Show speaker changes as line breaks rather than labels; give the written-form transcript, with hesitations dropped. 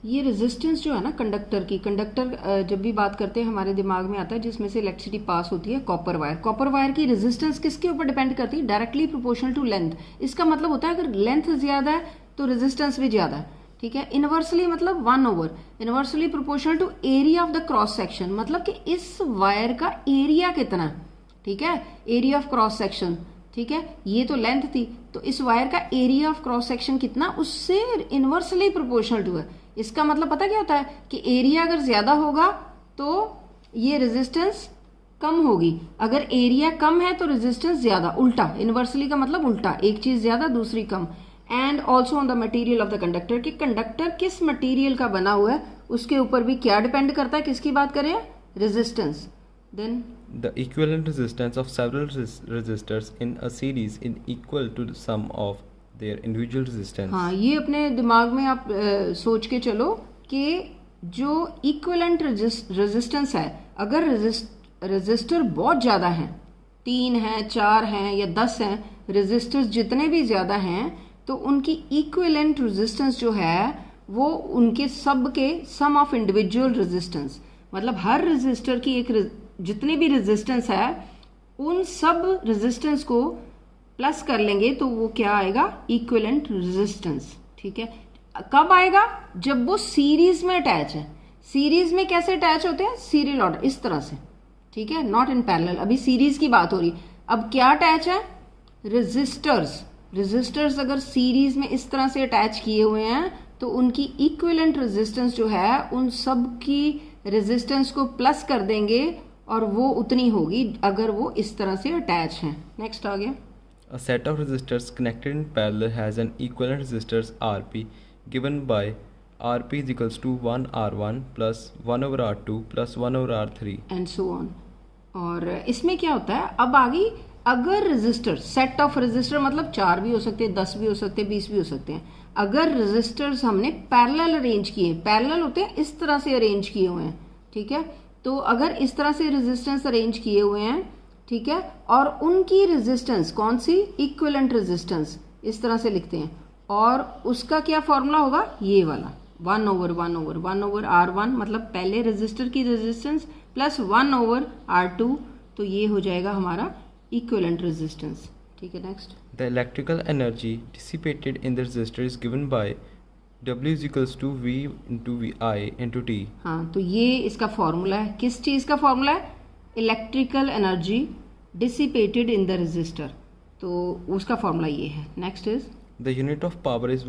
ये रेजिस्टेंस जो है ना कंडक्टर की, कंडक्टर जब भी बात करते हैं हमारे दिमाग में आता है जिसमें से इलेक्ट्रिसिटी पास होती है कॉपर वायर। कॉपर वायर की रेजिस्टेंस किसके ऊपर डिपेंड करती है? Directly proportional to length. इसका मतलब होता है अगर लेंथ ज्यादा है तो रेजिस्टेंस भी ज्यादा है, ठीक है। इनवर्सली मतलब 1/, inversely proportional to area of the cross section, मतलब कि इस वायर का एरिया कितना, ठीक है, एरिया ऑफ क्रॉस सेक्शन, ठीक है। ये तो लेंथ थी, तो इस वायर का एरिया ऑफ क्रॉस सेक्शन कितना, उससे इनवर्सली प्रोपोर्शनल टू है। इसका मतलब पता क्या होता है कि एरिया अगर ज्यादा होगा तो ये रेजिस्टेंस कम होगी, अगर एरिया कम है तो रेजिस्टेंस ज्यादा। उल्टा, इनवर्सली का मतलब उल्टा, एक चीज ज्यादा दूसरी कम। And also on the material of the conductor, कि कंडक्टर किस मटेरियल का बना हुआ है उसके ऊपर भी क्या डिपेंड करता है, किसकी बात करें? Resistance. Then
The equivalent resistance of several resistors in a series is equal to the sum of their individual resistance.
हाँ, ये अपने दिमाग में आप सोच के चलो कि जो इक्विवेलेंट रेजिस्टेंस है, अगर रेजिस्टर बहुत ज़्यादा हैं, 3 हैं, 4 हैं या 10 हैं, रेजिस्टर्स जितने भी ज़्यादा हैं तो उनकी इक्विवेलेंट रेजिस्टेंस जो है वो उनके सब के सम ऑफ इंडिविजुअल रेजिस्टेंस, मतलब हर रेजिस्टर की एक जितने भी रेजिस्टेंस है उन सब रेजिस्टेंस को प्लस कर लेंगे तो वो क्या आएगा? इक्विवेलेंट रेजिस्टेंस, ठीक है। कब आएगा? जब वो सीरीज में अटैच है। सीरीज में कैसे अटैच होते हैं? सीरियल ऑर्डर, इस तरह से, ठीक है, नॉट इन पैरेलल। अभी सीरीज की बात हो रही। अब क्या अटैच है? रेजिस्टर्स। रेजिस्टर्स अगर सीरीज में इस तरह से अटैच किए हुए हैं तो उनकी इक्विवेलेंट रेजिस्टेंस जो है उन सब की रेजिस्टेंस को प्लस कर देंगे और वो उतनी होगी अगर वो इस तरह से अटैच हैं। नेक्स्ट आ गया।
A set of resistors connected in parallel has an equivalent resistors Rp given by Rp is equals to 1R1 plus 1 over R2 plus 1 over R3
and so on. और इसमें क्या होता है, अब आगे अगर रेजिस्टर, सेट ऑफ रेजिस्टर मतलब 4 भी हो सकते हैं, 10 भी हो सकते हैं, 20 भी हो सकते हैं। अगर रेजिस्टर्स हमने पैरेलल अरेंज किए, पैरेलल होते हैं इस तरह से अरेंज किए हुए हैं, ठीक है। तो अगर इस तरह से रेजिस्टेंस अरेंज किए हुए हैं, ठीक है, और उनकी रेजिस्टेंस कौन सी? इक्विवेलेंट रेजिस्टेंस, इस तरह से लिखते हैं। और उसका क्या फॉर्मूला होगा? ये वाला 1/1/1 R1, मतलब पहले रेजिस्टर की रेजिस्टेंस प्लस 1 R2, तो ये हो जाएगा हमारा इक्विवेलेंट रेजिस्टेंस, ठीक है। Next,
The electrical energy dissipated in the resistor is given by W is equals to V into VI into T.
हाँ, तो ये इसका फॉर्मूला है। किस चीज़ का फॉर्मूला है? Electrical energy dissipated in the resistor, तो उसका फॉर्मूला ये है। Next is
The unit of power is